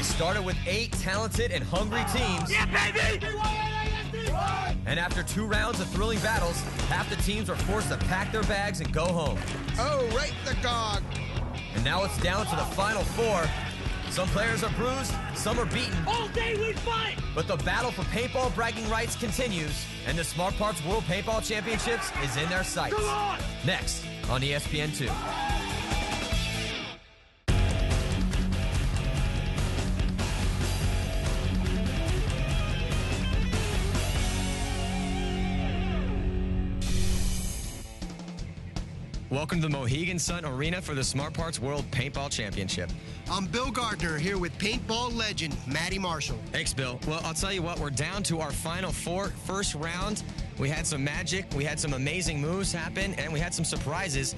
started with 8 talented and hungry teams. Yeah, baby! And after 2 rounds of thrilling battles, half the teams were forced to pack their bags and go home. Oh, right the gog. And now it's down to the final 4. Some players are bruised, some are beaten. All day we fight! But the battle for paintball bragging rights continues, and the Smart Parts World Paintball Championships is in their sights. Come on! Next on ESPN2. Welcome to the Mohegan Sun Arena for the Smart Parts World Paintball Championship. I'm Bill Gardner here with paintball legend Matty Marshall. Thanks, Bill. Well, I'll tell you what, we're down to our final 4. First round, we had some magic, we had some amazing moves happen, and we had some surprises.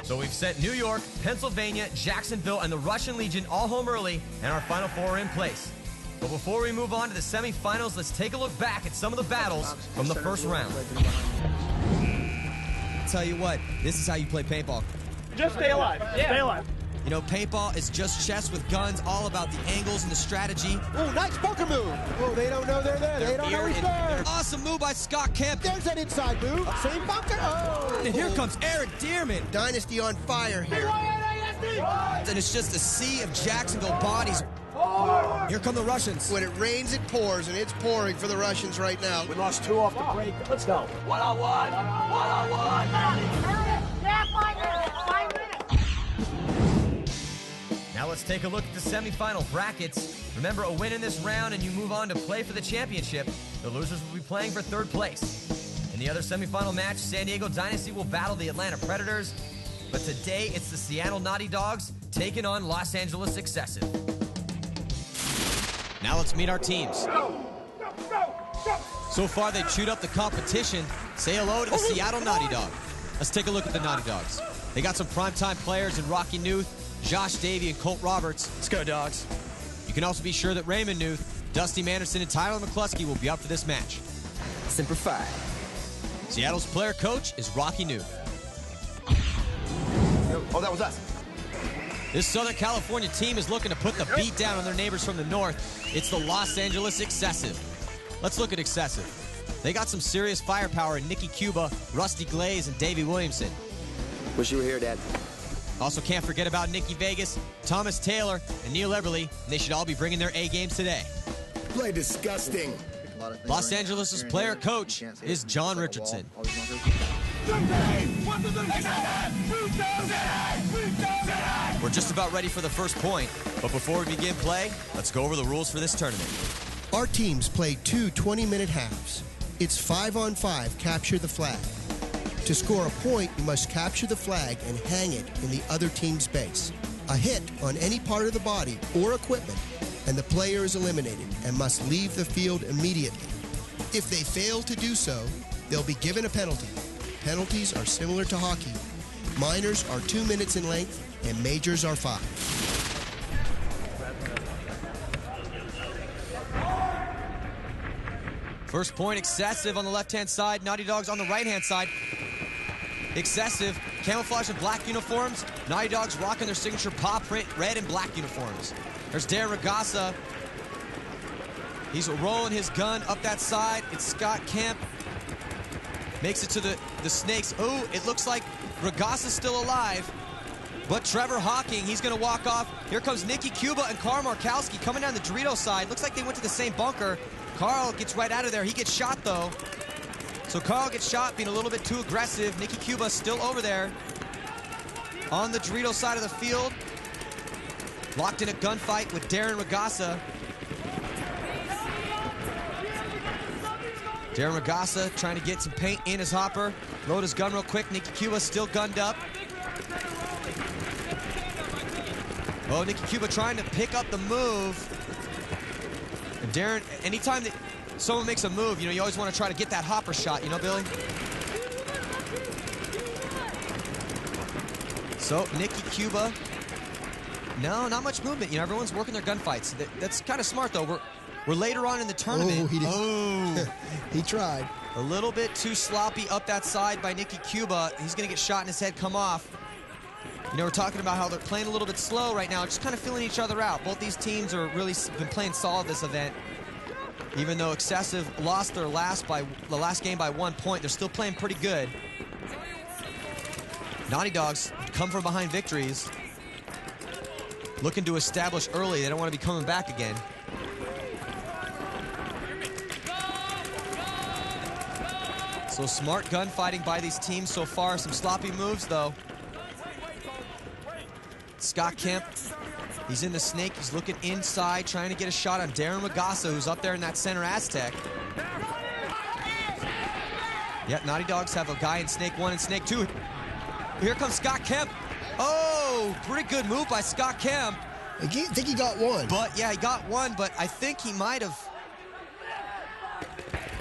So we've sent New York, Pennsylvania, Jacksonville, and the Russian Legion all home early, and our final 4 are in place. But before we move on to the semifinals, let's take a look back at some of the battles from the first round. Tell you what, this is how you play paintball. Just stay alive. Yeah. Stay alive. You know, paintball is just chess with guns, all about the angles and the strategy. Oh, nice poker move. Oh, they don't know they're there. They don't know he's there. Awesome move by Scott Kemp. There's that inside move. Same bunker. Oh. And here comes Eric Dearman. Dynasty on fire here. And it's just a sea of Jacksonville bodies. Here come the Russians. When it rains, it pours, and it's pouring for the Russians right now. We lost 2 off the break. Let's go. One-on-one. One-on-one. Yeah, 5 minutes. Now let's take a look at the semifinal brackets. Remember, a win in this round and you move on to play for the championship. The losers will be playing for 3rd place. In the other semifinal match, San Diego Dynasty will battle the Atlanta Predators. But today, it's the Seattle Naughty Dogs taking on Los Angeles Excessive. Now let's meet our teams. So far, they chewed up the competition. Say hello to the Seattle Naughty Dog. Let's take a look at the Naughty Dogs. They got some primetime players in Rocky Newth, Josh Davey, and Colt Roberts. Let's go, Dogs. You can also be sure that Raymond Newth, Dusty Manderson, and Tyler McCluskey will be up for this match. Semper Fi. Seattle's player coach is Rocky Newth. Oh, that was us. This Southern California team is looking to put the beat down on their neighbors from the north. It's the Los Angeles Excessive. Let's look at Excessive. They got some serious firepower in Nicky Cuba, Rusty Glaze, and Davey Williamson. Wish you were here, Dad. Also can't forget about Nicky Vegas, Thomas Taylor, and Neil Everly, and they should all be bringing their A games today. Play disgusting. Los Angeles' player coach is John Richardson. We're just about ready for the first point, but before we begin play, let's go over the rules for this tournament. Our teams play 2 20-minute halves. It's 5-on-5, capture the flag. To score a point, you must capture the flag and hang it in the other team's base. A hit on any part of the body or equipment, and the player is eliminated and must leave the field immediately. If they fail to do so, they'll be given a penalty. Penalties are similar to hockey. Minors are 2 minutes in length, and majors are 5. First point, Excessive on the left-hand side, Naughty Dogs on the right-hand side. Excessive, camouflage and black uniforms. Naughty Dogs rocking their signature paw print, red and black uniforms. There's Darren Regassa. He's rolling his gun up that side. It's Scott Kemp. Makes it to the Snakes. Oh, it looks like Regassa's still alive. But Trevor Hawking, he's going to walk off. Here comes Nicky Cuba and Carl Markowski coming down the Dorito side. Looks like they went to the same bunker. Carl gets right out of there. He gets shot, though. So Carl gets shot, being a little bit too aggressive. Nicky Cuba still over there on the Dorito side of the field. Locked in a gunfight with Darren Regassa. Darren Regassa trying to get some paint in his hopper. Load his gun real quick. Nicky Cuba still gunned up. Oh, Nicky Cuba trying to pick up the move. And Darren, anytime that someone makes a move, you know, you always want to try to get that hopper shot, you know, Billy? So, Nicky Cuba. No, not much movement. You know, everyone's working their gunfights. That's kind of smart, though. We're later on in the tournament. Oh, he did. Oh. He tried. A little bit too sloppy up that side by Nicky Cuba. He's going to get shot in his head, come off. You know, we're talking about how they're playing a little bit slow right now, just kind of feeling each other out. Both these teams are really been playing solid this event. Even though Excessive lost their the last game by 1 point, they're still playing pretty good. Naughty Dogs come from behind victories, looking to establish early. They don't want to be coming back again. So smart gunfighting by these teams so far. Some sloppy moves, though. Scott Kemp, he's in the snake. He's looking inside, trying to get a shot on Darren Magassa, who's up there in that center Aztec. Yeah, Naughty Dogs have a guy in snake 1 and snake 2. Here comes Scott Kemp. Oh, pretty good move by Scott Kemp. I think he got one. But, yeah, he got one, but I think he might have...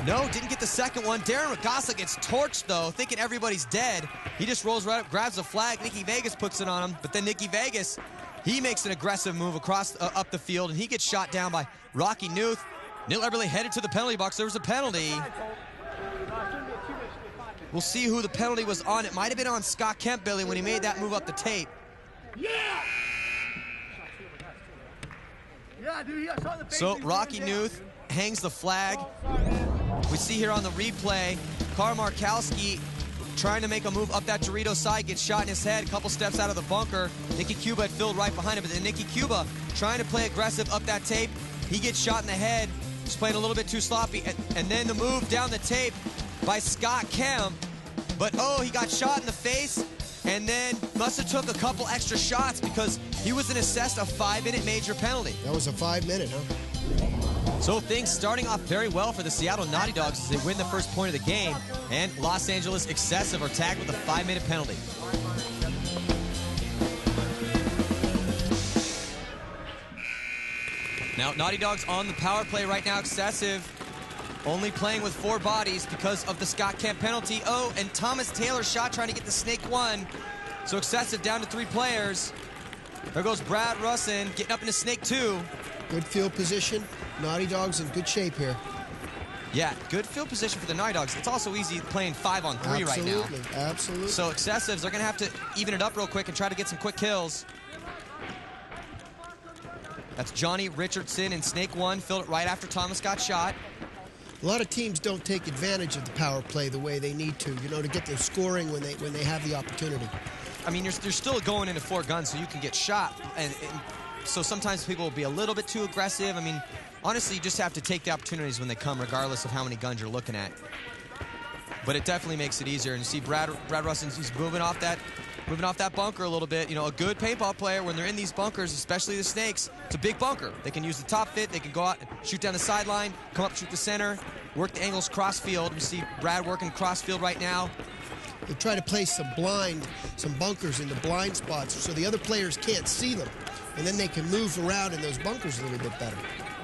No, didn't get the second one. Darren Magassa gets torched, though, thinking everybody's dead. He just rolls right up, grabs the flag. Nicky Vegas puts it on him, but then Nicky Vegas, he makes an aggressive move across up the field, and he gets shot down by Rocky Newth. Neil Eberle headed to the penalty box. There was a penalty. We'll see who the penalty was on. It might have been on Scott Kemp, Billy, when he made that move up the tape. So Rocky Newth hangs the flag. We see here on the replay, Karl Markowski trying to make a move up that Dorito side, gets shot in his head, a couple steps out of the bunker. Nicky Cuba had filled right behind him, but then Nicky Cuba trying to play aggressive up that tape. He gets shot in the head, just playing a little bit too sloppy. And then the move down the tape by Scott Kemp. But oh, he got shot in the face, and then must have took a couple extra shots because he was assessed a 5-minute major penalty. That was a 5-minute, huh? So things starting off very well for the Seattle Naughty Dogs as they win the first point of the game, and Los Angeles Excessive are tagged with a 5-minute penalty. Now, Naughty Dogs on the power play right now. Excessive only playing with 4 bodies because of the Scott Kemp penalty. Oh, and Thomas Taylor shot trying to get the snake 1. So Excessive down to 3 players. There goes Brad Russin getting up into snake 2. Good field position. Naughty Dogs in good shape here. Yeah, good field position for the Naughty Dogs. It's also easy playing 5-on-3 right now. Absolutely. So Excessives are going to have to even it up real quick and try to get some quick kills. That's Johnny Richardson in snake 1, filled it right after Thomas got shot. A lot of teams don't take advantage of the power play the way they need to, you know, to get their scoring when they have the opportunity. I mean, you're still going into 4 guns so you can get shot. And so sometimes people will be a little bit too aggressive. I mean, honestly, you just have to take the opportunities when they come, regardless of how many guns you're looking at. But it definitely makes it easier. And you see Brad Russin, he's moving off that bunker a little bit. You know, a good paintball player, when they're in these bunkers, especially the snakes, it's a big bunker. They can use the top fit. They can go out and shoot down the sideline, come up, shoot the center, work the angles cross field. We see Brad working cross field right now. They try to place some bunkers in the blind spots so the other players can't see them. And then they can move around in those bunkers a little bit better.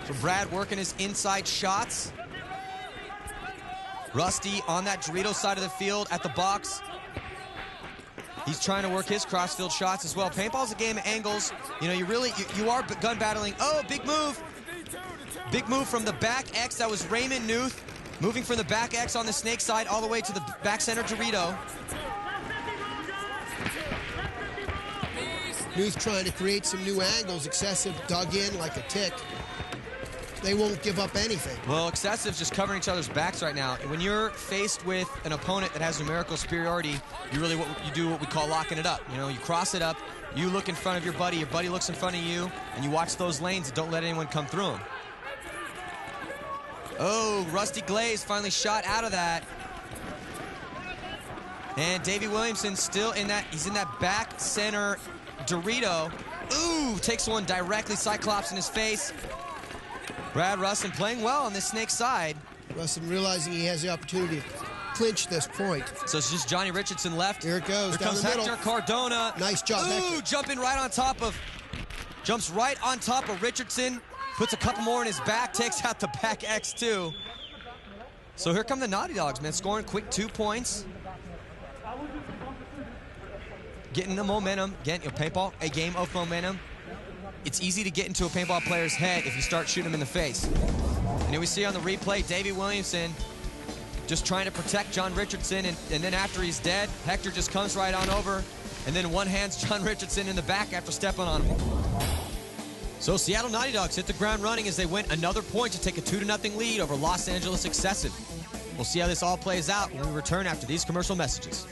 So Brad working his inside shots. Rusty on that Dorito side of the field at the box. He's trying to work his cross-field shots as well. Paintball's a game of angles. You know, you are gun battling. Oh, big move. Big move from the back X. That was Raymond Newth. Moving from the back X on the snake side all the way to the back center Dorito. Newth trying to create some new angles. Excessive dug in like a tick. They won't give up anything. Well, Excessive's just covering each other's backs right now. When you're faced with an opponent that has numerical superiority, you do what we call locking it up. You know, you cross it up, you look in front of your buddy looks in front of you, and you watch those lanes and don't let anyone come through them. Oh, Rusty Glaze finally shot out of that. And Davey Williamson still in that, he's in that back center Dorito. Ooh, takes one directly, Cyclops in his face. Brad Russin playing well on this snake side. Russin realizing he has the opportunity to clinch this point. So it's just Johnny Richardson left. Here it goes, Here down comes the middle. Hector Cardona. Nice job, Ooh, Hector. Jumps right on top of Richardson. Puts a couple more in his back, takes out the back X2. So here come the Naughty Dogs, man, scoring quick 2 points. Getting the momentum. Again, paintball, a game of momentum. It's easy to get into a paintball player's head if you start shooting him in the face. And here we see on the replay, Davey Williamson just trying to protect John Richardson, and then after he's dead, Hector just comes right on over, and then one-hands John Richardson in the back after stepping on him. So Seattle Naughty Dogs hit the ground running as they win another point to take a 2-0 lead over Los Angeles Excessive. We'll see how this all plays out when we return after these commercial messages.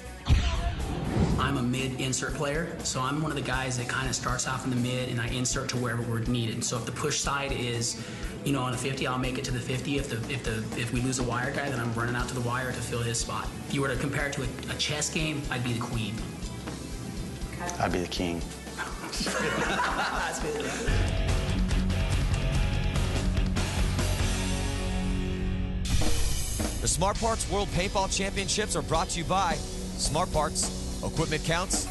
I'm a mid-insert player, so I'm one of the guys that kind of starts off in the mid and I insert to wherever we're needed. So if the push side is, you know, on the 50, I'll make it to the 50. If we lose a wire guy, then I'm running out to the wire to fill his spot. If you were to compare it to a chess game, I'd be the queen. I'd be the king. That's good. The Smart Parts World Paintball Championships are brought to you by Smart Parts, Equipment Counts,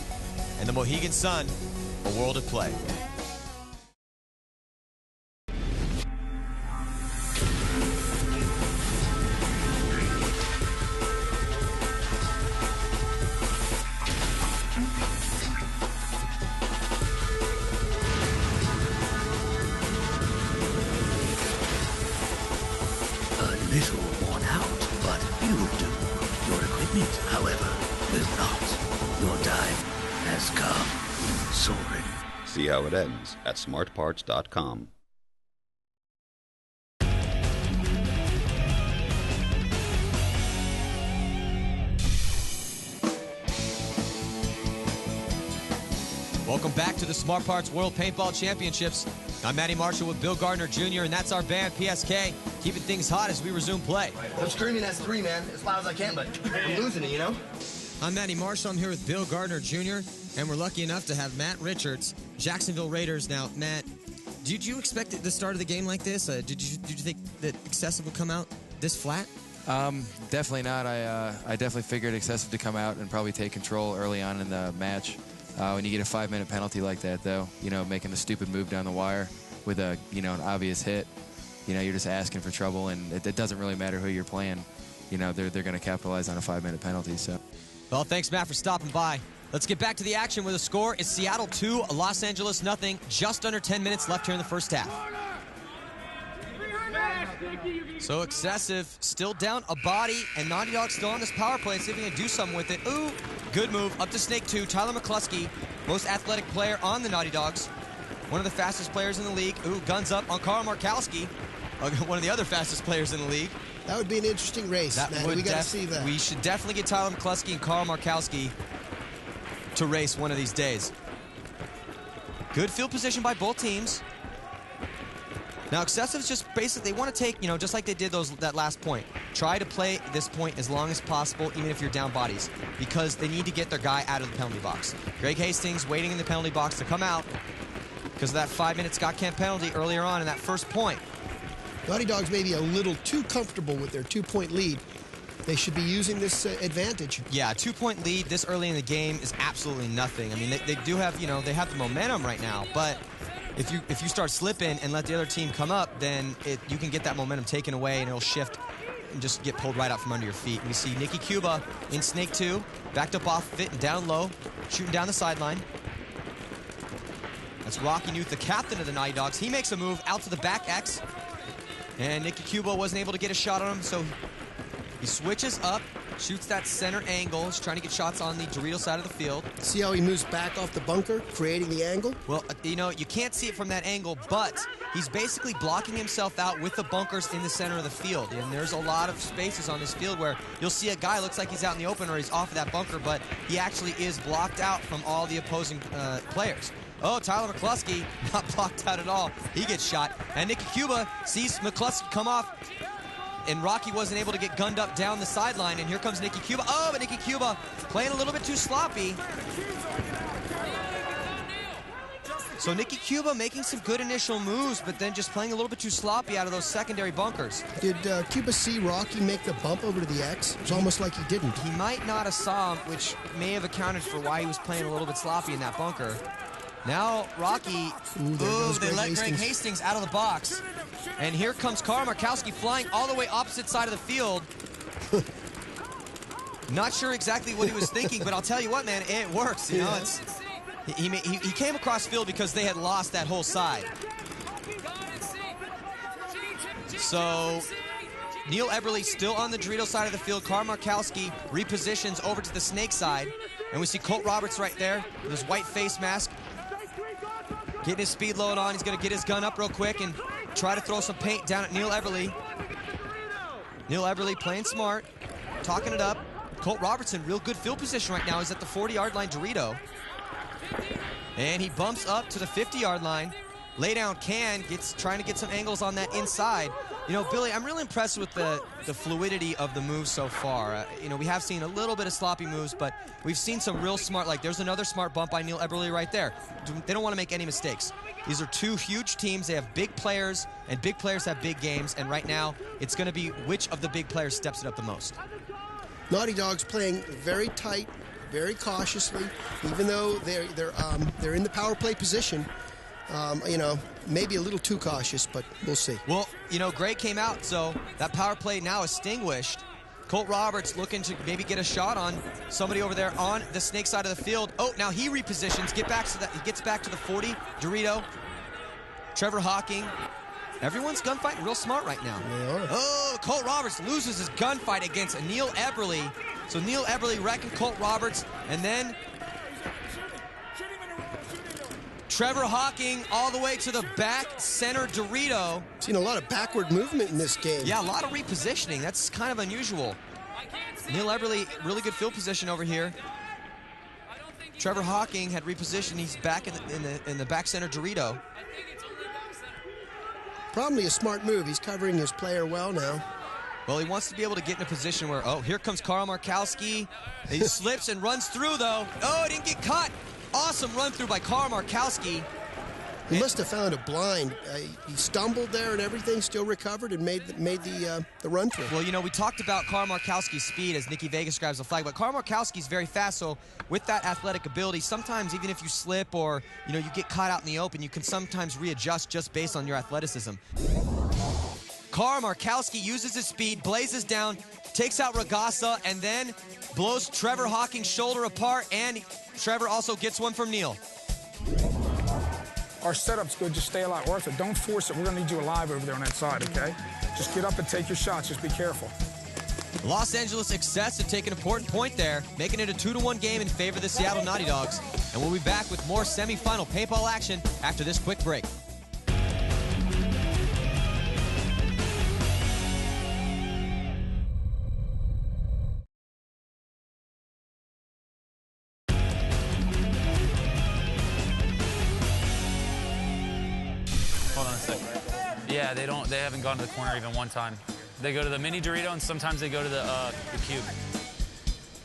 and the Mohegan Sun, a world at play. A little worn out, but you'll do. Your equipment, however, will not. Your time has come, Soren. See how it ends at smartparts.com. Welcome back to the Smart Parts World Paintball Championships. I'm Matty Marshall with Bill Gardner Jr., and that's our band, PSK, keeping things hot as we resume play. I'm screaming as 3, man, as loud as I can, but I'm losing it, you know? I'm Matty Marshall. I'm here with Bill Gardner Jr., and we're lucky enough to have Matt Richards, Jacksonville Raiders. Now, Matt, did you expect the start of the game like this? Did you think that Excessive would come out this flat? Definitely not. I definitely figured Excessive to come out and probably take control early on in the match. When you get a 5-minute penalty like that, though, you know, making a stupid move down the wire with a, you know, an obvious hit, you know, you're just asking for trouble, and it doesn't really matter who you're playing. You know, they're going to capitalize on a 5-minute penalty. So, well, thanks, Matt, for stopping by. Let's get back to the action where the score is Seattle 2, Los Angeles nothing. Just under 10 minutes left here in the first half. So Excessive still down a body, and Naughty Dog still on this power play. See if he can do something with it. Ooh, good move. Up to Snake 2. Tyler McCluskey, most athletic player on the Naughty Dogs. One of the fastest players in the league. Ooh, guns up on Carl Markowski, one of the other fastest players in the league. That would be an interesting race, man. We got to see that. We should definitely get Tyler McCluskey and Carl Markowski to race one of these days. Good field position by both teams. Now, Excessive's just basically, they want to take, you know, just like they did that last point, try to play this point as long as possible, even if you're down bodies, because they need to get their guy out of the penalty box. Greg Hastings waiting in the penalty box to come out because of that 5-minute Scott Kemp penalty earlier on in that first point. Naughty Dogs may be a little too comfortable with their 2-point lead. They should be using this advantage. Yeah, a 2-point lead this early in the game is absolutely nothing. I mean, they do have, you know, they have the momentum right now, but if you start slipping and let the other team come up, then you can get that momentum taken away and it'll shift and just get pulled right out from under your feet. We see Nicky Cuba in Snake 2, backed up off of it and down low, shooting down the sideline. That's Rocky Newth, the captain of the Naughty Dogs. He makes a move out to the back X, and Nicky Cuba wasn't able to get a shot on him, so he switches up, shoots that center angle. He's trying to get shots on the Dorito side of the field. See how he moves back off the bunker, creating the angle? Well, you know, you can't see it from that angle, but he's basically blocking himself out with the bunkers in the center of the field. And there's a lot of spaces on this field where you'll see a guy looks like he's out in the open or he's off of that bunker, but he actually is blocked out from all the opposing players. Oh, Tyler McCluskey, not blocked out at all. He gets shot. And Nicky Cuba sees McCluskey come off, and Rocky wasn't able to get gunned up down the sideline, and here comes Nicky Cuba. Oh, but Nicky Cuba playing a little bit too sloppy. So Nicky Cuba making some good initial moves, but then just playing a little bit too sloppy out of those secondary bunkers. Did Cuba see Rocky make the bump over to the X? It was almost like he didn't. He might not have saw him, which may have accounted for why he was playing a little bit sloppy in that bunker. Now Rocky, they let Greg Hastings out of the box. And here comes Carl Markowski flying all the way opposite side of the field. Not sure exactly what he was thinking, but I'll tell you what, man, it works. You know, he came across field because they had lost that whole side. So Neil Eberle still on the Dorito side of the field. Carl Markowski repositions over to the Snake side. And we see Colt Roberts right there with his white face mask. Getting his speed load on. He's going to get his gun up real quick and try to throw some paint down at Neil Everly. Neil Everly playing smart, talking it up. Colt Robertson, real good field position right now. He's at the 40-yard line, Dorito. And he bumps up to the 50-yard line. Lay down can, trying to get some angles on that inside. You know, Billy, I'm really impressed with the fluidity of the moves so far. You know, we have seen a little bit of sloppy moves, but we've seen some real smart, like there's another smart bump by Neil Everly right there. They don't want to make any mistakes. These are two huge teams. They have big players, and big players have big games, and right now it's going to be which of the big players steps it up the most. Naughty Dog's playing very tight, very cautiously, even though they're in the power play position. You know, maybe a little too cautious, but we'll see. Well, you know, Gray came out, so that power play now extinguished. Colt Roberts looking to maybe get a shot on somebody over there on the snake side of the field. Oh, now he repositions, he gets back to the 40. Dorito, Trevor Hawking. Everyone's gunfighting real smart right now. They are. Oh, Colt Roberts loses his gunfight against Neil Everly. So Neil Everly wrecking Colt Roberts, and then Trevor Hawking all the way to the back center, Dorito. Seen a lot of backward movement in this game. Yeah, a lot of repositioning. That's kind of unusual. Neil Everly, really good field position over here. Trevor Hawking had repositioned. He's back in the back center, Dorito. Probably a smart move. He's covering his player well now. Well, he wants to be able to get in a position where, oh, here comes Karl Markowski. He slips and runs through, though. Oh, he didn't get caught. Awesome run through by Karl Markowski. He must have found a blind. He stumbled there and everything, still recovered and made the run through. Well, you know, we talked about Karl Markowski's speed as Nikki Vegas grabs the flag, but Karl Markowski's very fast, so with that athletic ability, sometimes even if you slip or, you know, you get caught out in the open, you can sometimes readjust just based on your athleticism. Karl Markowski uses his speed, blazes down, takes out Ragasa, and then blows Trevor Hawking's shoulder apart, and Trevor also gets one from Neil. Our setup's good. Just stay alive. Arthur, don't force it. We're going to need you alive over there on that side, okay? Just get up and take your shots. Just be careful. Los Angeles Excessive take an important point there, making it a 2-1 game in favor of the Seattle Naughty Dogs. And we'll be back with more semifinal paintball action after this quick break. Yeah, they haven't gone to the corner even one time. They go to the mini Dorito, and sometimes they go to the cube.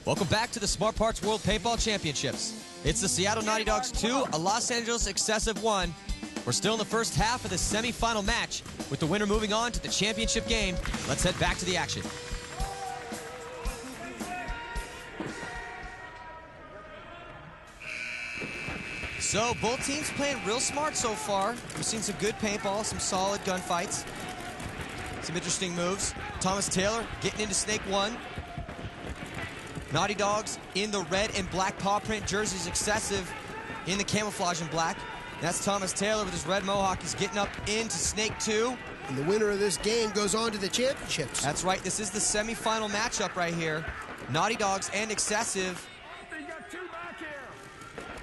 Welcome back to the Smart Parts World Paintball Championships. It's the Seattle Naughty Dogs 2, a Los Angeles Excessive 1. We're still in the first half of the semifinal match, with the winner moving on to the championship game. Let's head back to the action. So both teams playing real smart so far. We've seen some good paintball, some solid gunfights, some interesting moves. Thomas Taylor getting into Snake 1. Naughty Dogs in the red and black paw print jerseys, Excessive in the camouflage and black. That's Thomas Taylor with his red mohawk. He's getting up into Snake 2. And the winner of this game goes on to the championships. That's right. This is the semifinal matchup right here. Naughty Dogs and Excessive.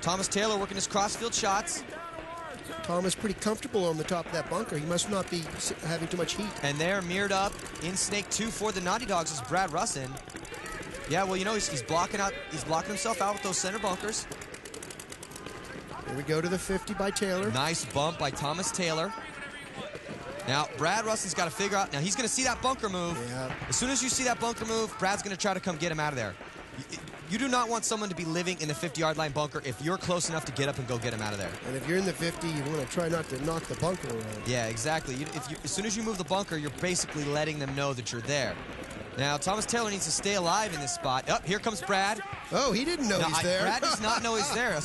Thomas Taylor working his crossfield shots. Thomas pretty comfortable on the top of that bunker. He must not be having too much heat. And they're mirrored up in Snake 2 for the Naughty Dogs is Brad Russin. Yeah, well, you know, he's blocking himself out with those center bunkers. Here we go to the 50 by Taylor. Nice bump by Thomas Taylor. Now, Brad Russin's got to figure out, now he's going to see that bunker move. Yeah. As soon as you see that bunker move, Brad's going to try to come get him out of there. You do not want someone to be living in the 50-yard line bunker if you're close enough to get up and go get him out of there. And if you're in the 50, you want to try not to knock the bunker around. Yeah, exactly. As soon as you move the bunker, you're basically letting them know that you're there. Now, Thomas Taylor needs to stay alive in this spot. Oh, here comes Brad. Oh, he didn't know he's there. Brad does not know he's there.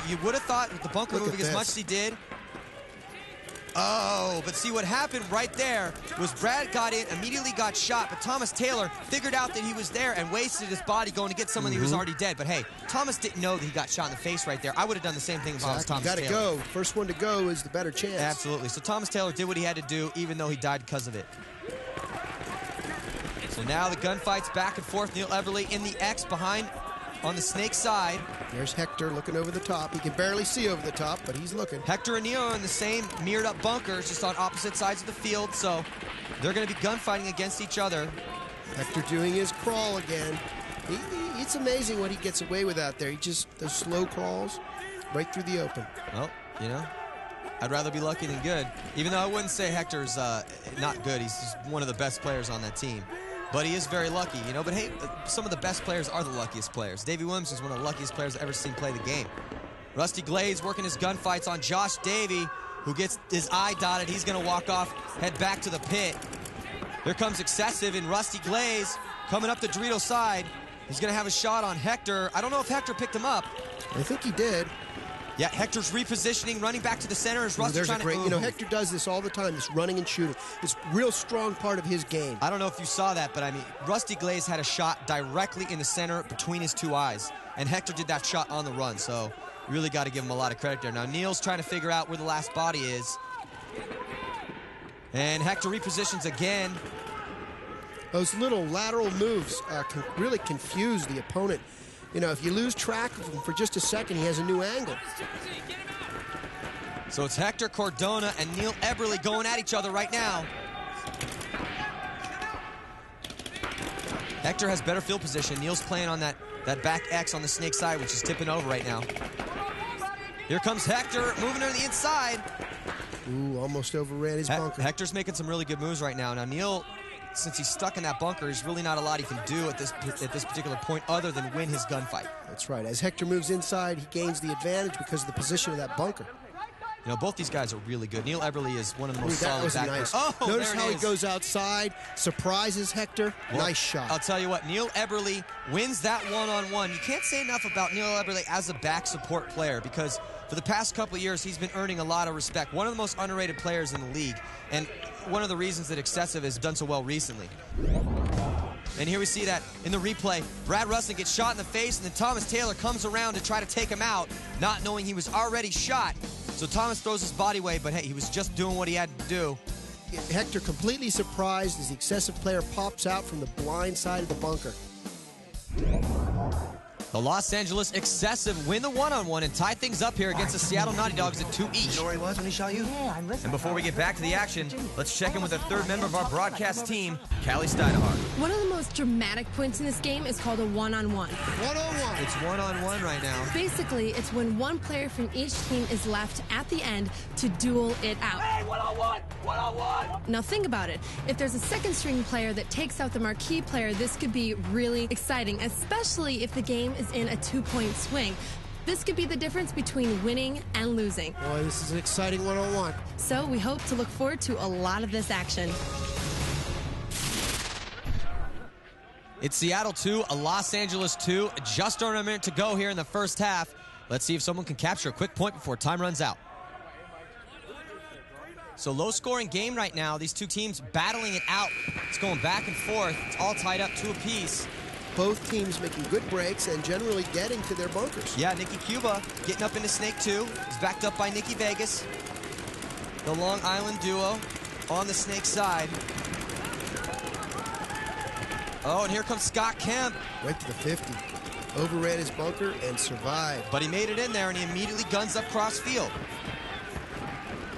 You would have thought with the bunker moving as much as he did. Oh, but see what happened right there was Brad got in, immediately got shot, but Thomas Taylor figured out that he was there and wasted his body going to get someone who was already dead. But hey, Thomas didn't know that he got shot in the face right there. I would have done the same thing if I was Thomas Taylor. You got to go. First one to go is the better chance. Absolutely. So Thomas Taylor did what he had to do, even though he died because of it. So now the gunfight's back and forth. Neil Everly in the X behind on the snake side. There's Hector looking over the top. He can barely see over the top, but he's looking. Hector and Neil are in the same mirrored up bunkers, just on opposite sides of the field, so they're going to be gunfighting against each other. Hector doing his crawl again. It's amazing what he gets away with out there. He just, those slow crawls right through the open. Well, you know, I'd rather be lucky than good. Even though I wouldn't say Hector's not good. He's just one of the best players on that team. But he is very lucky, you know. But hey, some of the best players are the luckiest players. Davey Williams is one of the luckiest players I've ever seen play the game. Rusty Glaze working his gunfights on Josh Davey, who gets his eye dotted. He's going to walk off, head back to the pit. Here comes Excessive and Rusty Glaze coming up the Dorito side. He's going to have a shot on Hector. I don't know if Hector picked him up. I think he did. Yeah, Hector's repositioning, running back to the center. Is Rusty trying to... You know, Hector does this all the time, this running and shooting. It's a real strong part of his game. I don't know if you saw that, but I mean, Rusty Glaze had a shot directly in the center between his two eyes, and Hector did that shot on the run, so really got to give him a lot of credit there. Now, Neil's trying to figure out where the last body is, and Hector repositions again. Those little lateral moves can really confuse the opponent. You know, if you lose track of him for just a second, he has a new angle. So it's Hector Cordona and Neil Eberle going at each other right now. Hector has better field position. Neil's playing on that back X on the snake side, which is tipping over right now. Here comes Hector, moving to the inside. Ooh, almost overran his bunker. Hector's making some really good moves right now. Now, Neil, since he's stuck in that bunker, there's really not a lot he can do at this particular point other than win his gunfight. That's right. As Hector moves inside, he gains the advantage because of the position of that bunker. You know, both these guys are really good. Neil Eberle is one of the most solid backers. Nice. Oh, notice how he goes outside, surprises Hector. Well, nice shot. I'll tell you what, Neil Eberle wins that one-on-one. You can't say enough about Neil Eberle as a back support player because for the past couple of years, he's been earning a lot of respect. One of the most underrated players in the league, and one of the reasons that Excessive has done so well recently. And here we see that in the replay. Brad Rustin gets shot in the face, and then Thomas Taylor comes around to try to take him out, not knowing he was already shot. So Thomas throws his body away, but hey, he was just doing what he had to do. Hector completely surprised as the Excessive player pops out from the blind side of the bunker. The Los Angeles Excessive win the one-on-one and tie things up here against the Seattle Naughty Dogs at 2 each. You know where he was when he shot you? Yeah, I'm listening. And before we get back to the action, let's check in with the third member of our broadcast team, Callie Steinhardt. One of the most dramatic points in this game is called a one-on-one. One-on-one. It's one-on-one right now. Basically, it's when one player from each team is left at the end to duel it out. Hey, one-on-one! One-on-one! Now think about it. If there's a second-string player that takes out the marquee player, this could be really exciting, especially if the game is in a 2-point swing. This could be the difference between winning and losing. Boy, this is an exciting one-on-one. So we hope to look forward to a lot of this action. It's Seattle 2, Los Angeles 2. Just under a minute to go here in the first half. Let's see if someone can capture a quick point before time runs out. So low-scoring game right now. These two teams battling it out. It's going back and forth. It's all tied up 2 apiece. Both teams making good breaks and generally getting to their bunkers. Yeah, Nikki Cuba getting up into Snake 2. He's backed up by Nikki Vegas. The Long Island duo on the Snake side. Oh, and here comes Scott Kemp. Right to the 50. Overran his bunker and survived. But he made it in there, and he immediately guns up cross field.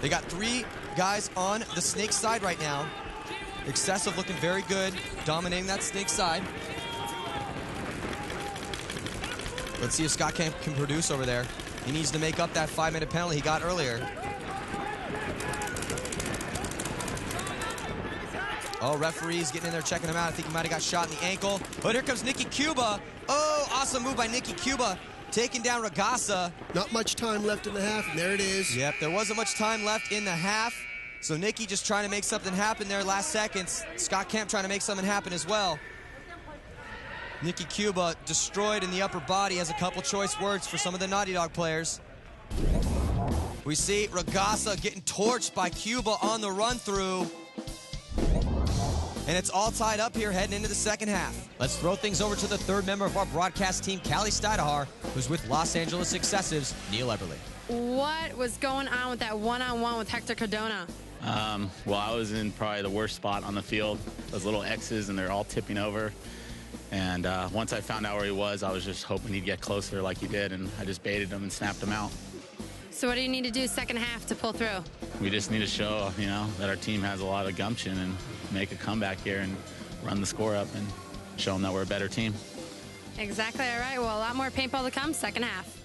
They got 3 guys on the Snake side right now. Excessive looking very good, dominating that Snake side. Let's see if Scott Kemp can produce over there. He needs to make up that 5-minute penalty he got earlier. Oh, referee's getting in there checking him out. I think he might have got shot in the ankle. But here comes Nikki Cuba. Oh, awesome move by Nikki Cuba. Taking down Ragasa. Not much time left in the half, and there it is. Yep, there wasn't much time left in the half. So Nikki just trying to make something happen there last seconds. Scott Kemp trying to make something happen as well. Nikki Cuba destroyed in the upper body, has a couple choice words for some of the Naughty Dog players. We see Ragasa getting torched by Cuba on the run through. And it's all tied up here heading into the second half. Let's throw things over to the third member of our broadcast team, Callie Steinhardt, who's with Los Angeles Excessives, Neil Eberle. What was going on with that one-on-one with Hector Cardona? Well, I was in probably the worst spot on the field. Those little X's, and they're all tipping over. And once I found out where he was, I was just hoping he'd get closer like he did, and I just baited him and snapped him out. So what do you need to do second half to pull through? We just need to show, that our team has a lot of gumption and make a comeback here and run the score up and show them that we're a better team. Exactly. All right. Well, a lot more paintball to come second half.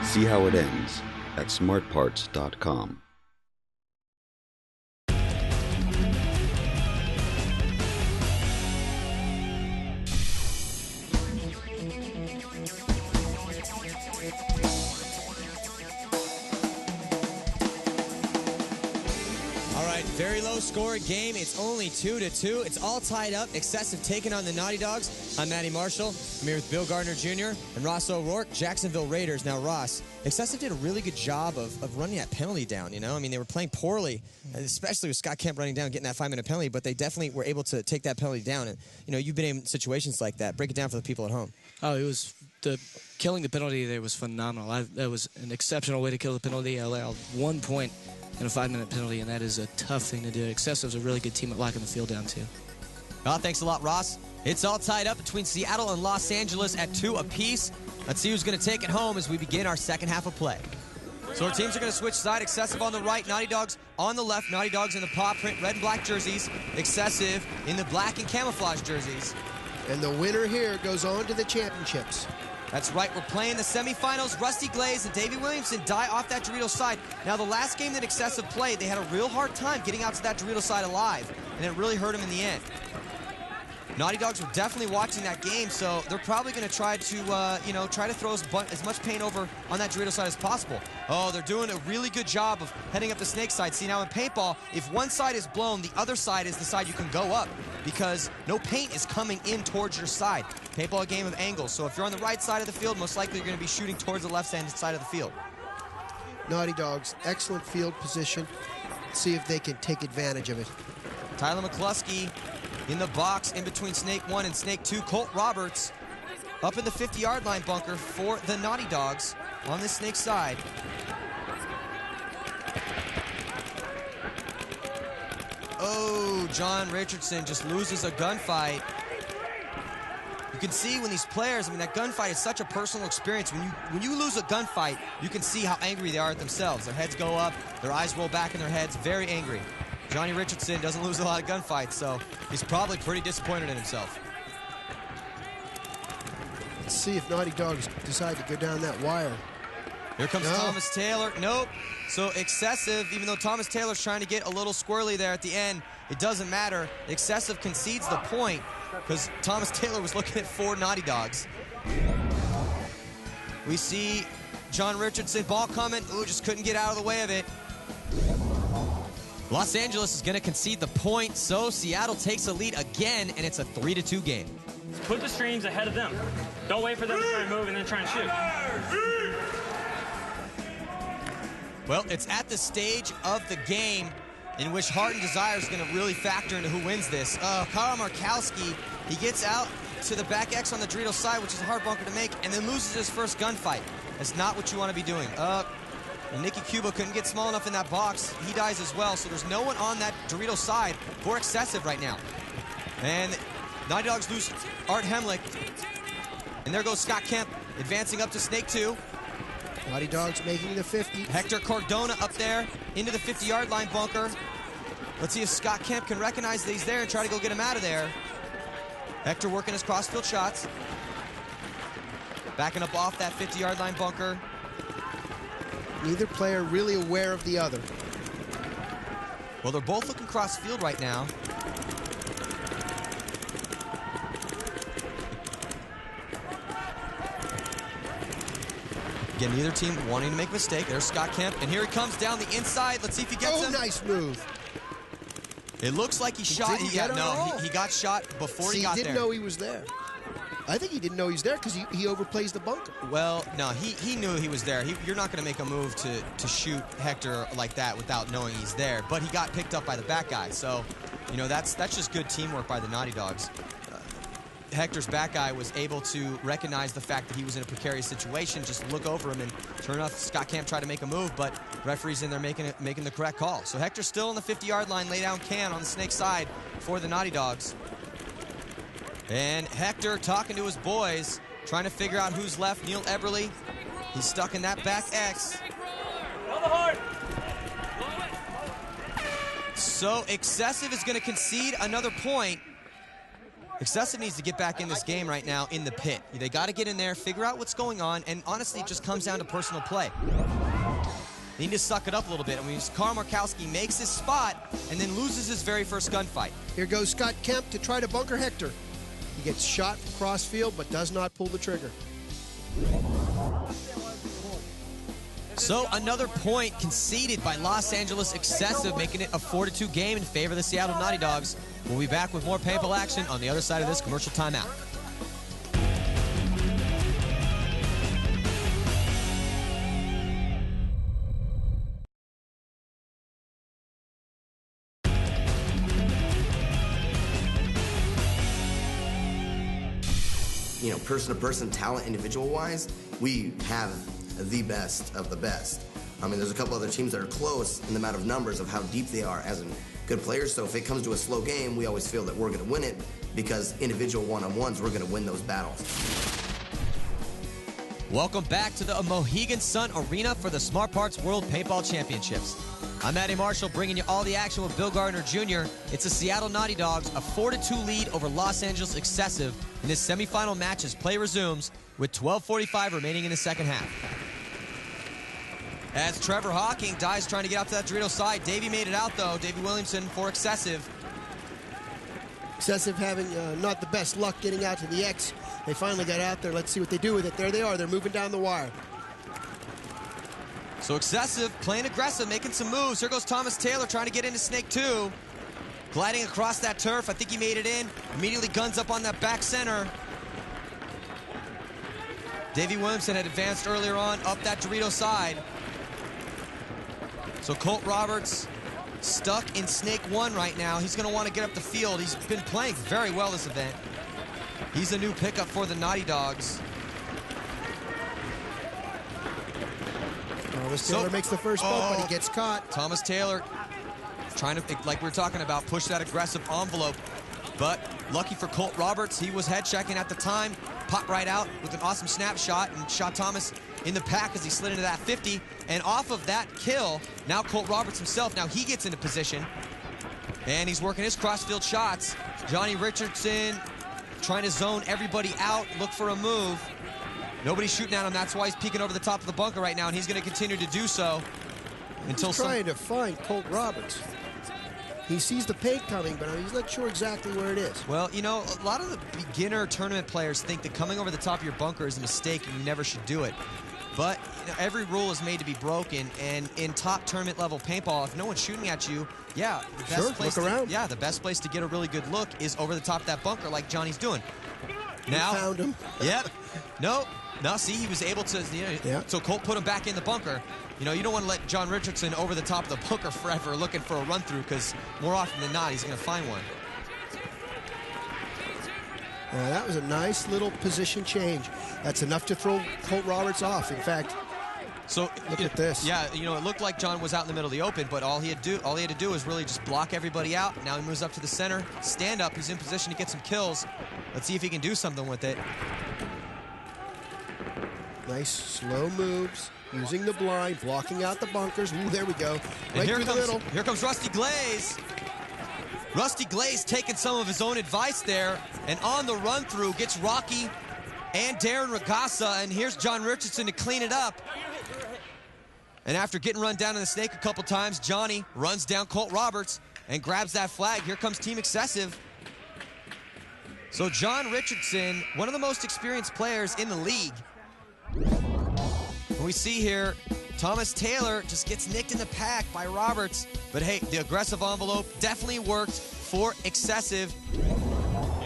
See how it ends at smartparts.com. All right, very low scoring game. It's only 2-2. It's all tied up. Excessive taking on the Naughty Dogs. I'm Matty Marshall. I'm here with Bill Gardner Jr. and Ross O'Rourke, Jacksonville Raiders. Now, Ross, Excessive did a really good job of running that penalty down, I mean, they were playing poorly, especially with Scott Kemp running down, getting that 5-minute penalty, but they definitely were able to take that penalty down. And, you've been in situations like that. Break it down for the people at home. Oh, it was killing the penalty there was phenomenal. That was an exceptional way to kill the penalty. I allowed 1 point in a 5-minute penalty, and that is a tough thing to do. Excessive's a really good team at locking the field down, too. Well, thanks a lot, Ross. It's all tied up between Seattle and Los Angeles at 2 apiece. Let's see who's going to take it home as we begin our second half of play. So our teams are going to switch side. Excessive on the right, Naughty Dogs on the left. Naughty Dogs in the paw print red and black jerseys. Excessive in the black and camouflage jerseys. And the winner here goes on to the championships. That's right, we're playing the semifinals. Rusty Glaze and Davey Williamson die off that Dorito side. Now, the last game that Excessive played, they had a real hard time getting out to that Dorito side alive, and it really hurt them in the end. Naughty Dogs were definitely watching that game, so they're probably going to try to, try to throw as much paint over on that Dorito side as possible. Oh, they're doing a really good job of heading up the snake side. See, now in paintball, if one side is blown, the other side is the side you can go up because no paint is coming in towards your side. Paintball, a game of angles, so if you're on the right side of the field, most likely you're going to be shooting towards the left-hand side of the field. Naughty Dogs, excellent field position. Let's see if they can take advantage of it. Tyler McCluskey in the box in between Snake 1 and Snake 2. Colt Roberts up in the 50-yard line bunker for the Naughty Dogs on this Snake side. Oh, John Richardson just loses a gunfight. You can see when these players, that gunfight is such a personal experience. When you lose a gunfight, you can see how angry they are at themselves. Their heads go up, their eyes roll back in their heads, very angry. Johnny Richardson doesn't lose a lot of gunfights, so he's probably pretty disappointed in himself. Let's see if Naughty Dogs decide to go down that wire. Here comes Thomas Taylor. Nope. So Excessive, even though Thomas Taylor's trying to get a little squirrely there at the end, it doesn't matter. Excessive concedes the point because Thomas Taylor was looking at 4 Naughty Dogs. We see John Richardson, ball coming. Ooh, just couldn't get out of the way of it. Los Angeles is going to concede the point, so Seattle takes a lead again, and it's a 3-2 game. Put the streams ahead of them. Don't wait for them to try and move and then try and shoot. Well, it's at the stage of the game in which Heart and Desire is going to really factor into who wins this. Kyle Markowski, he gets out to the back X on the Dorito side, which is a hard bunker to make, and then loses his first gunfight. That's not what you want to be doing. And Nicky Cuba couldn't get small enough in that box. He dies as well, so there's no one on that Dorito side for Excessive right now. And Naughty Dogs lose Art Hemlick. And there goes Scott Kemp advancing up to Snake 2. Naughty Dogs making the 50. Hector Cardona up there into the 50-yard line bunker. Let's see if Scott Kemp can recognize that he's there and try to go get him out of there. Hector working his crossfield shots. Backing up off that 50-yard line bunker. Neither player really aware of the other. Well, they're both looking cross field right now. Again, neither team wanting to make a mistake. There's Scott Kemp, and here he comes down the inside. Let's see if he gets him. Oh, nice move. It looks like he shot. He got shot before he got there. He didn't know he was there. I think he didn't know he's there because he overplays the bunker. Well, no, he knew he was there. You're not going to make a move to shoot Hector like that without knowing he's there. But he got picked up by the back guy. So, you know, that's just good teamwork by the Naughty Dogs. Hector's back guy was able to recognize the fact that he was in a precarious situation, just look over him, and sure enough, Scott Camp tried to make a move, but referee's in there making the correct call. So Hector's still on the 50-yard line, lay down can on the Snake side for the Naughty Dogs. And Hector talking to his boys, trying to figure out who's left. Neil Eberly, he's stuck in that back X. So Excessive is going to concede another point. Excessive needs to get back in this game right now in the pit. They got to get in there, figure out what's going on, and honestly, it just comes down to personal play. They need to suck it up a little bit. I mean, Carl Markowski makes his spot and then loses his very first gunfight. Here goes Scott Kemp to try to bunker Hector. He gets shot from cross field, but does not pull the trigger. So another point conceded by Los Angeles Excessive, making it a 4-2 game in favor of the Seattle Naughty Dogs. We'll be back with more paintball action on the other side of this commercial timeout. You know, person-to-person talent, individual-wise, we have the best of the best. I mean, there's a couple other teams that are close in the amount of numbers of how deep they are as in good players. So if it comes to a slow game, we always feel that we're going to win it because individual one-on-ones, we're going to win those battles. Welcome back to the Mohegan Sun Arena for the Smart Parts World Paintball Championships. I'm Matty Marshall, bringing you all the action with Bill Gardner Jr. It's the Seattle Naughty Dogs, a 4-2 lead over Los Angeles Excessive in this semifinal match as play resumes with 12:45 remaining in the second half. As Trevor Hawking dies trying to get out to that Dorito side. Davey made it out, though. Davey Williamson for Excessive. Excessive having not the best luck getting out to the X. They finally got out there. Let's see what they do with it. There they are. They're moving down the wire. So Excessive playing aggressive, making some moves. Here goes Thomas Taylor trying to get into Snake 2. Gliding across that turf. I think he made it in. Immediately guns up on that back center. Davey Williamson had advanced earlier on up that Dorito side. So Colt Roberts stuck in Snake 1 right now. He's going to want to get up the field. He's been playing very well this event. He's a new pickup for the Naughty Dogs. Thomas Taylor makes the first bump, but he gets caught. Thomas Taylor trying to, like we were talking about, push that aggressive envelope. But lucky for Colt Roberts, he was head checking at the time. Popped right out with an awesome snapshot and shot Thomas in the pack as he slid into that 50. And off of that kill, now Colt Roberts himself, now he gets into position. And he's working his crossfield shots. Johnny Richardson trying to zone everybody out, look for a move. Nobody's shooting at him, that's why he's peeking over the top of the bunker right now, and he's going to continue to do so until he's trying to find Colt Roberts. He sees the paint coming, but he's not sure exactly where it is. Well, you know, a lot of the beginner tournament players think that coming over the top of your bunker is a mistake and you never should do it. But you know, every rule is made to be broken, and in top tournament level paintball, if no one's shooting at you, yeah, the best place look around. Yeah, the best place to get a really good look is over the top of that bunker like Johnny's doing. Now, found him. Yep. No, see, he was able to, you know, so Colt put him back in the bunker. You know, you don't want to let John Richardson over the top of the bunker forever looking for a run-through, because more often than not, he's going to find one. That was a nice little position change. That's enough to throw Colt Roberts off. In fact, so look at this. Yeah, you know, it looked like John was out in the middle of the open, but all he had to do was really just block everybody out. Now he moves up to the center, stand up. He's in position to get some kills. Let's see if he can do something with it. Nice slow moves, using the blind, blocking out the bunkers. Ooh, there we go. Right here through the middle. Here comes Rusty Glaze. Rusty Glaze taking some of his own advice there, and on the run-through gets Rocky and Darren Ragasa, and here's John Richardson to clean it up. And after getting run down in the Snake a couple times, Johnny runs down Colt Roberts and grabs that flag. Here comes Team Excessive. So John Richardson, one of the most experienced players in the league. We see here Thomas Taylor just gets nicked in the pack by Roberts. But hey, the aggressive envelope definitely worked for Excessive.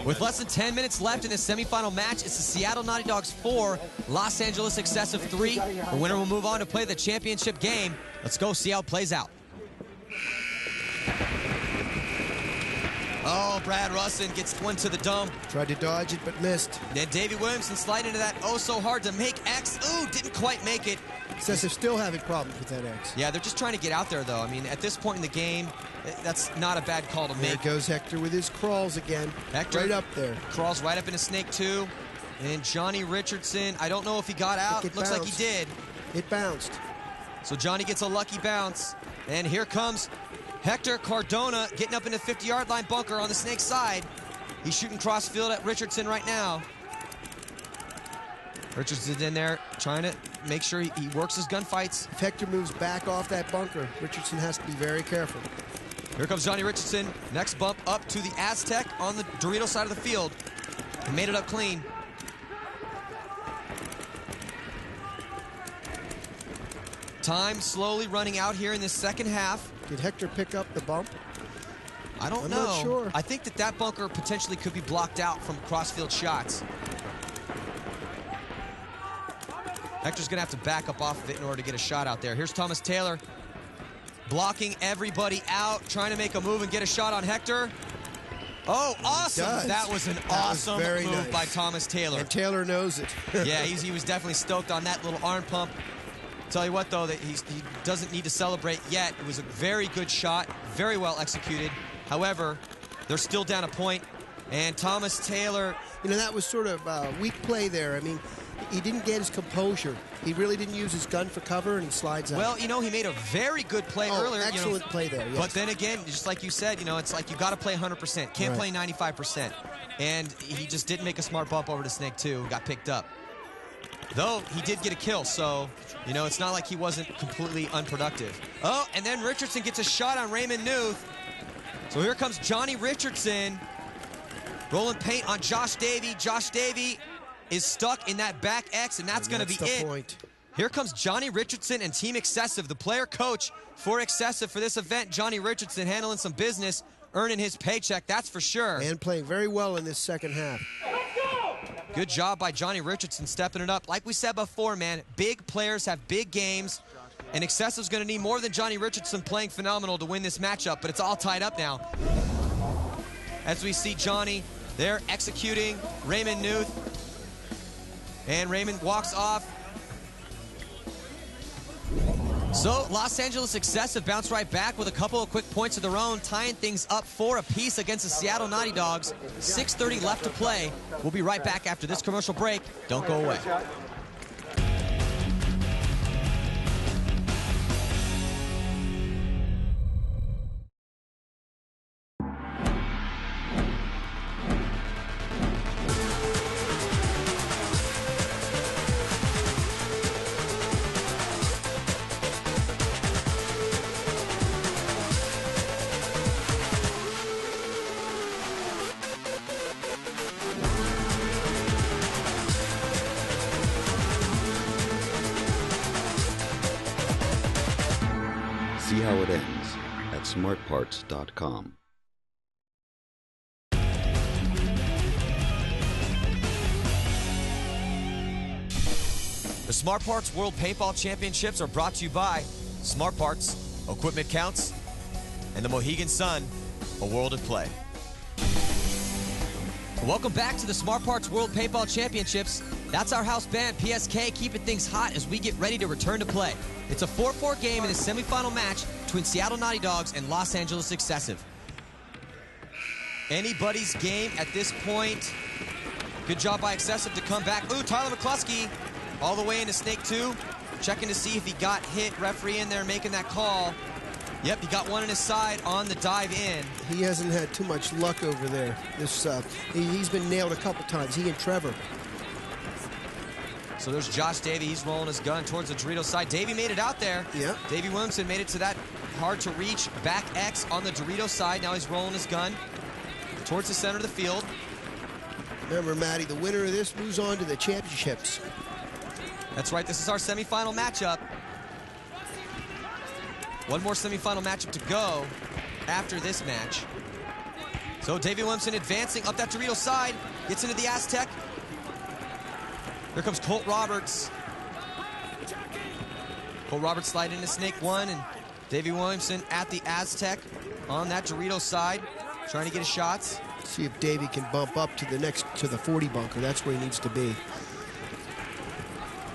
With less than 10 minutes left in this semifinal match, it's the Seattle Naughty Dogs 4, Los Angeles Excessive 3. The winner will move on to play the championship game. Let's go see how it plays out. Oh, Brad Russin gets one to the dome. Tried to dodge it, but missed. Then Davey Williamson sliding into that oh so hard to make X. Ooh, didn't quite make it. Excessive still having problems with that X. Yeah, they're just trying to get out there, though. I mean, at this point in the game, that's not a bad call to make. There goes Hector with his crawls again. Hector right up there. Crawls right up into Snake 2. And Johnny Richardson, I don't know if he got out. Looks like he did. It bounced. So Johnny gets a lucky bounce. And here comes Hector Cardona getting up in the 50-yard line bunker on the Snake side. He's shooting cross field at Richardson right now. Richardson's in there trying to make sure he works his gunfights. If Hector moves back off that bunker, Richardson has to be very careful. Here comes Johnny Richardson. Next bump up to the Aztec on the Dorito side of the field. He made it up clean. Time slowly running out here in this second half. Did Hector pick up the bump? I don't know. I'm not sure. I think that bunker potentially could be blocked out from crossfield shots. Hector's going to have to back up off of it in order to get a shot out there. Here's Thomas Taylor blocking everybody out, trying to make a move and get a shot on Hector. Oh, awesome. That was an awesome move by Thomas Taylor. And Taylor knows it. Yeah, he was definitely stoked on that little arm pump. Tell you what, though, that he doesn't need to celebrate yet. It was a very good shot, very well executed. However, they're still down a point, and Thomas Taylor... You know, that was sort of weak play there. I mean, he didn't get his composure. He really didn't use his gun for cover, and he slides out. Well, you know, he made a very good play earlier. Excellent play there, yes. But then again, just like you said, you know, it's like you got to play 100%. Can't play 95%. And he just didn't make a smart bump over to Snake 2 and got picked up. Though, he did get a kill, so, you know, it's not like he wasn't completely unproductive. Oh, and then Richardson gets a shot on Raymond Newth. So here comes Johnny Richardson. Rolling paint on Josh Davey. Josh Davey is stuck in that back X, and that's going to be it. Point. Here comes Johnny Richardson and Team Excessive, the player coach for Excessive for this event. Johnny Richardson handling some business, earning his paycheck, that's for sure. And playing very well in this second half. Good job by Johnny Richardson stepping it up. Like we said before, man, big players have big games, and Excessive's going to need more than Johnny Richardson playing phenomenal to win this matchup, but it's all tied up now. As we see Johnny there executing Raymond Newth, and Raymond walks off. So Los Angeles Excessive bounced right back with a couple of quick points of their own, tying things up 4 apiece against the Seattle Naughty Dogs. 6:30 left to play. We'll be right back after this commercial break. Don't go away. See how it ends at smartparts.com. The Smart Parts World Paintball Championships are brought to you by Smart Parts, Equipment Counts, and the Mohegan Sun, a world of play. Welcome back to the Smart Parts World Paintball Championships. That's our house band, PSK, keeping things hot as we get ready to return to play. It's a 4-4 game in the semifinal match between Seattle Naughty Dogs and Los Angeles Excessive. Anybody's game at this point. Good job by Excessive to come back. Ooh, Tyler McCluskey all the way into Snake 2, checking to see if he got hit. Referee in there making that call. Yep, he got one in his side on the dive in. He hasn't had too much luck over there. He's been nailed a couple times, he and Trevor. So there's Josh Davey. He's rolling his gun towards the Dorito side. Davey made it out there. Yeah. Davey Williamson made it to that hard-to-reach back X on the Dorito side. Now he's rolling his gun towards the center of the field. Remember, Matty, the winner of this moves on to the championships. That's right. This is our semifinal matchup. One more semifinal matchup to go after this match. So Davey Williamson advancing up that Dorito side, gets into the Aztec. Here comes Colt Roberts. Colt Roberts sliding into Snake 1, and Davey Williamson at the Aztec on that Dorito side, trying to get his shots. See if Davey can bump up to the 40 bunker. That's where he needs to be.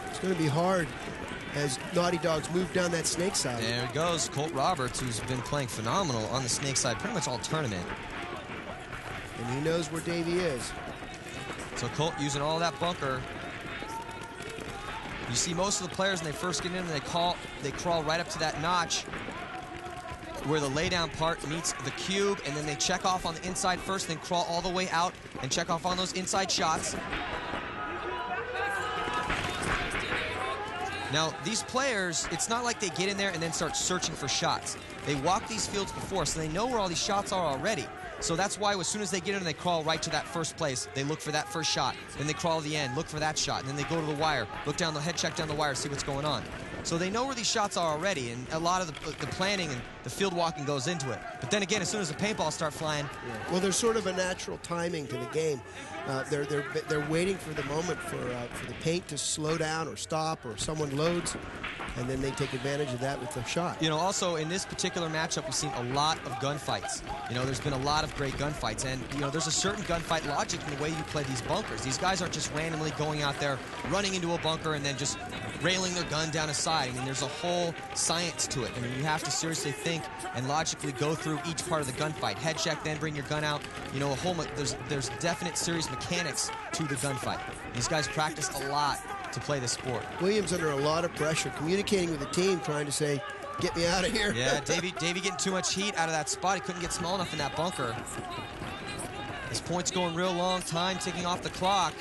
It's going to be hard as Naughty Dogs move down that Snake side. There he goes, Colt Roberts, who's been playing phenomenal on the Snake side pretty much all tournament. And he knows where Davey is. So Colt using all that bunker. You see most of the players when they first get in, they crawl right up to that notch where the laydown part meets the cube, and then they check off on the inside first, then crawl all the way out and check off on those inside shots. Now, these players, it's not like they get in there and then start searching for shots. They walk these fields before, so they know where all these shots are already. So that's why as soon as they get in, they crawl right to that first place. They look for that first shot. Then they crawl to the end, look for that shot. And then they go to the wire, look down the head check down the wire, see what's going on. So they know where these shots are already, and a lot of the planning and the field walking goes into it. But then again, as soon as the paintballs start flying... Yeah. Well, there's sort of a natural timing to the game. They're waiting for the moment for the paint to slow down or stop, or someone loads, and then they take advantage of that with the shot. You know, also in this particular matchup, we've seen a lot of gunfights. You know, there's been a lot of great gunfights, and you know, there's a certain gunfight logic in the way you play these bunkers. These guys aren't just randomly going out there, running into a bunker, and then just railing their gun down a side. I mean, there's a whole science to it. I mean, you have to seriously think and logically go through each part of the gunfight. Head check, then bring your gun out. You know, there's definite serious mechanics to the gunfight. These guys practice a lot to play the sport. Williams under a lot of pressure, communicating with the team, trying to say, get me out of here. Yeah, Davey getting too much heat out of that spot. He couldn't get small enough in that bunker. This point's going real long, time ticking off the clock.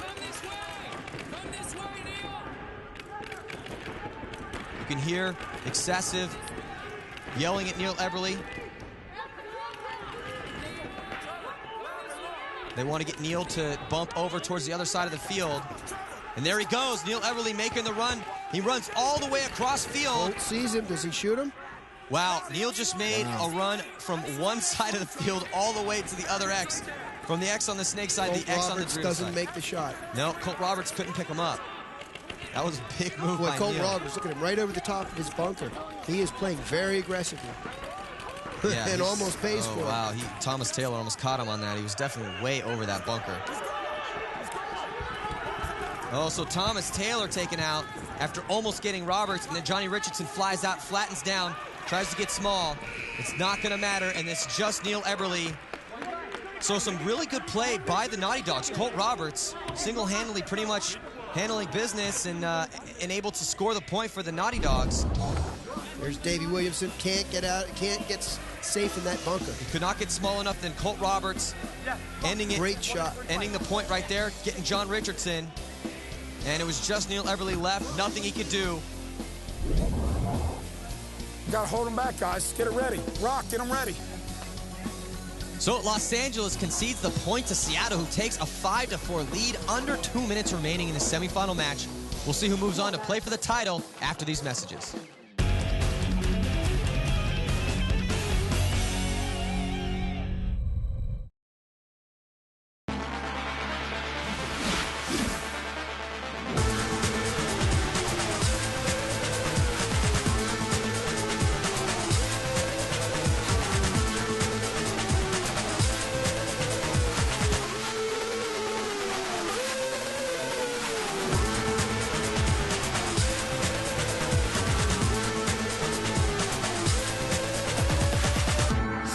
You can hear Excessive yelling at Neil Eberly. They want to get Neil to bump over towards the other side of the field. And there he goes, Neil Eberly making the run. He runs all the way across field. Colt sees him. Does he shoot him? Wow, Neil just made a run from one side of the field all the way to the other X. From the X on the Snake side, Colt the X Roberts on the Dorito doesn't side. make the shot. No, Colt Roberts couldn't pick him up. That was a big move by Colt Neil. Roberts, look at him right over the top of his bunker. He is playing very aggressively. Yeah, and almost pays for it. Wow, Thomas Taylor almost caught him on that. He was definitely way over that bunker. Oh, so Thomas Taylor taken out after almost getting Roberts, and then Johnny Richardson flies out, flattens down, tries to get small. It's not going to matter, and it's just Neil Eberly. So some really good play by the Naughty Dogs. Colt Roberts single-handedly pretty much handling business and able to score the point for the Naughty Dogs. There's Davey Williamson, can't get out, can't get safe in that bunker. He could not get small enough, then Colt Roberts ending it. Great shot. Ending the point right there, getting John Richardson. And it was just Neil Eberly left, nothing he could do. Got to hold them back, guys. Get it ready. Rock, get them ready. So Los Angeles concedes the point to Seattle, who takes a 5-4 lead, under 2 minutes remaining in the semifinal match. We'll see who moves on to play for the title after these messages.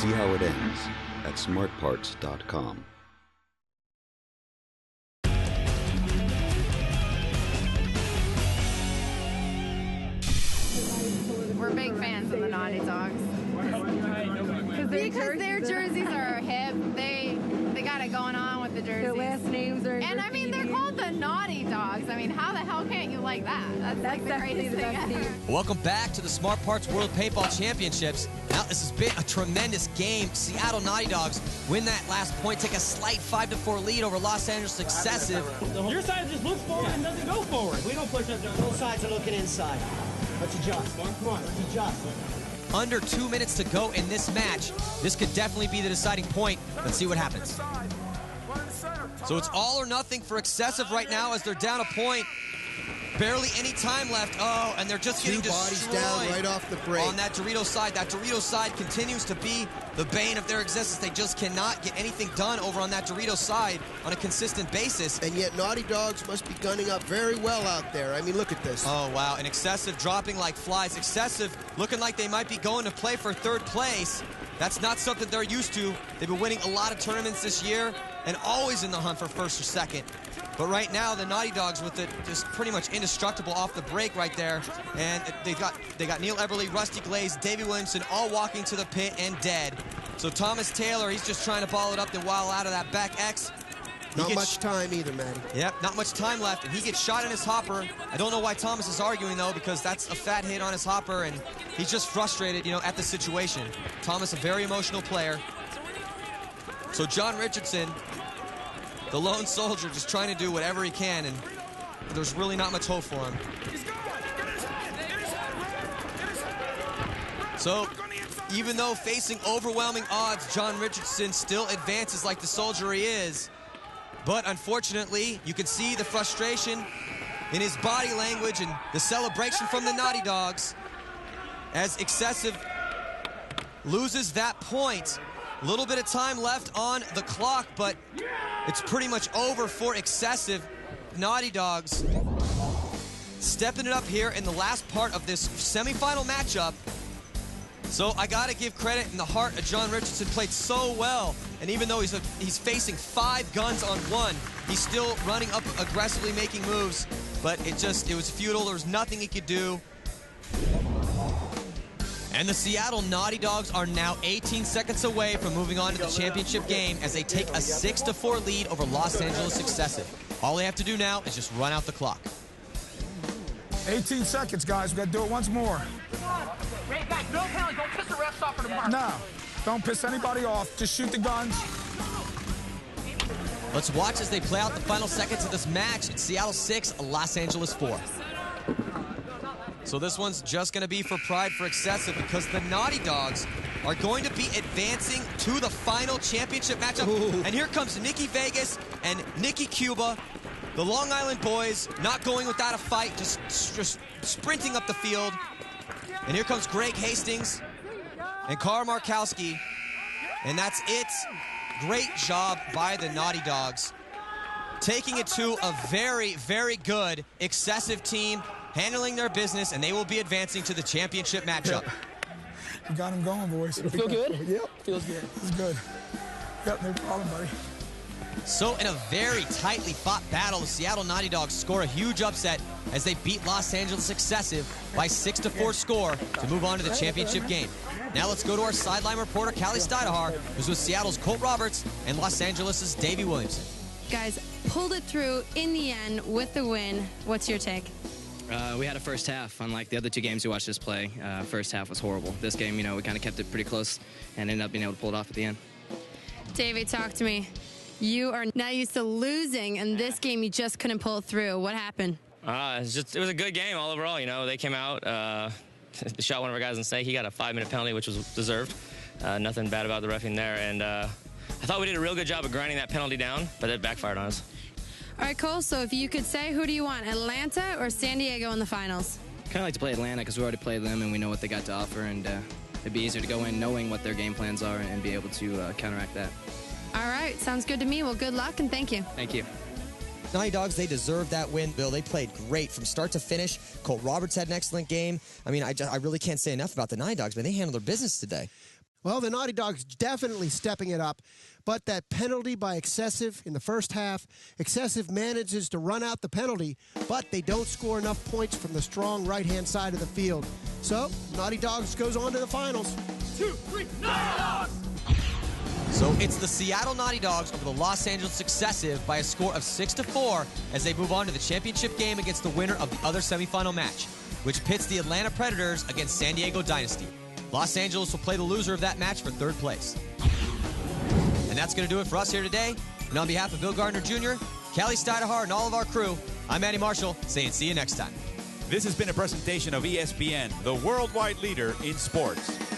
See how it ends at smartparts.com. We're big fans of the Naughty Dogs. Because their jerseys are hip. They got it going on with the jerseys. Their last names are And I mean, they're called the Naughty Dogs. I mean, how the hell can't you like that? That's like the greatest thing ever. Welcome back to the Smart Parts World Paintball Championships. Now, this has been a tremendous game. Seattle Naughty Dogs win that last point, take a slight 5-4 lead over Los Angeles Excessive. Your side just looks forward and doesn't go forward. We don't push up. Both sides are looking inside. Let's adjust. Come on, let's adjust. Under 2 minutes to go in this match. This could definitely be the deciding point. Let's see what happens. So it's all or nothing for Excessive right now as they're down a point. Barely any time left. Oh, and they're just getting destroyed. 2 bodies down right off the break. On that Dorito side. That Dorito side continues to be the bane of their existence. They just cannot get anything done over on that Dorito side on a consistent basis. And yet Naughty Dogs must be gunning up very well out there. I mean, look at this. Oh, wow. And Excessive dropping like flies. Excessive looking like they might be going to play for 3rd place. That's not something they're used to. They've been winning a lot of tournaments this year and always in the hunt for 1st or 2nd. But right now, the Naughty Dogs with it just pretty much indestructible off the break right there. And they got Neil Eberle, Rusty Glaze, Davey Williamson all walking to the pit and dead. So Thomas Taylor, he's just trying to ball it up the while out of that back X. Not much time either, Matty. Yep, not much time left, and he gets shot in his hopper. I don't know why Thomas is arguing, though, because that's a fat hit on his hopper, and he's just frustrated, you know, at the situation. Thomas, a very emotional player. So John Richardson, the lone soldier, just trying to do whatever he can, and there's really not much hope for him. So, even though facing overwhelming odds, John Richardson still advances like the soldier he is. But unfortunately, you can see the frustration in his body language and the celebration from the Naughty Dogs as Excessive loses that point. A little bit of time left on the clock, but it's pretty much over for Excessive. Naughty Dogs stepping it up here in the last part of this semifinal matchup. So I gotta give credit in the heart of John Richardson. Played so well, and even though he's facing 5 guns on 1, he's still running up aggressively, making moves. But it was futile. There was nothing he could do. And the Seattle Naughty Dogs are now 18 seconds away from moving on to the championship game as they take a 6-4 lead over Los Angeles Excessive. All they have to do now is just run out the clock. 18 seconds, guys. We got to do it once more. Hey, guys, no penalty. Don't piss the refs off for the mark. No, don't piss anybody off. Just shoot the guns. Let's watch as they play out the final seconds of this match. It's Seattle 6, Los Angeles 4. So this one's just going to be for pride for Excessive because the Naughty Dogs are going to be advancing to the final championship matchup. Ooh. And here comes Nikki Vegas and Nikki Cuba, the Long Island boys, not going without a fight, just sprinting up the field. And here comes Greg Hastings and Carl Markowski. And that's it. Great job by the Naughty Dogs. Taking it to a very, very good Excessive team, handling their business, and they will be advancing to the championship matchup. You got them going, boys. You feel good? Yep. Feels good. It's good. Yep, no problem, buddy. So in a very tightly fought battle, the Seattle Naughty Dogs score a huge upset as they beat Los Angeles Excessive by 6-4 score to move on to the championship game. Now let's go to our sideline reporter, Callie Stidehar, who's with Seattle's Colt Roberts and Los Angeles' Davey Williamson. Guys, pulled it through in the end with the win. What's your take? We had a first half, unlike the other 2 games we watched us play. First half was horrible. This game, we kind of kept it pretty close and ended up being able to pull it off at the end. Davey, talk to me. You are not used to losing, and this game you just couldn't pull it through. What happened? It was a good game all overall. They came out, shot one of our guys in stake. He got a 5-minute penalty, which was deserved. Nothing bad about the reffing there. And I thought we did a real good job of grinding that penalty down, but it backfired on us. All right, Cole, so if you could say, who do you want, Atlanta or San Diego in the finals? Kind of like to play Atlanta because we already played them and we know what they got to offer, and it'd be easier to go in knowing what their game plans are and be able to counteract that. All right, sounds good to me. Well, good luck and thank you. Thank you. Naughty Dogs, they deserve that win, Bill. They played great from start to finish. Colt Roberts had an excellent game. I mean, I really can't say enough about the Naughty Dogs, but they handled their business today. Well, the Naughty Dogs definitely stepping it up, but that penalty by Excessive in the first half, Excessive manages to run out the penalty, but they don't score enough points from the strong right-hand side of the field. So, Naughty Dogs goes on to the finals. 2, 3, Naughty Dogs! So it's the Seattle Naughty Dogs over the Los Angeles Excessive by a score of 6-4 as they move on to the championship game against the winner of the other semifinal match, which pits the Atlanta Predators against San Diego Dynasty. Los Angeles will play the loser of that match for 3rd place. And that's going to do it for us here today. And on behalf of Bill Gardner Jr., Callie Stidehar, and all of our crew, I'm Matty Marshall saying see you next time. This has been a presentation of ESPN, the worldwide leader in sports.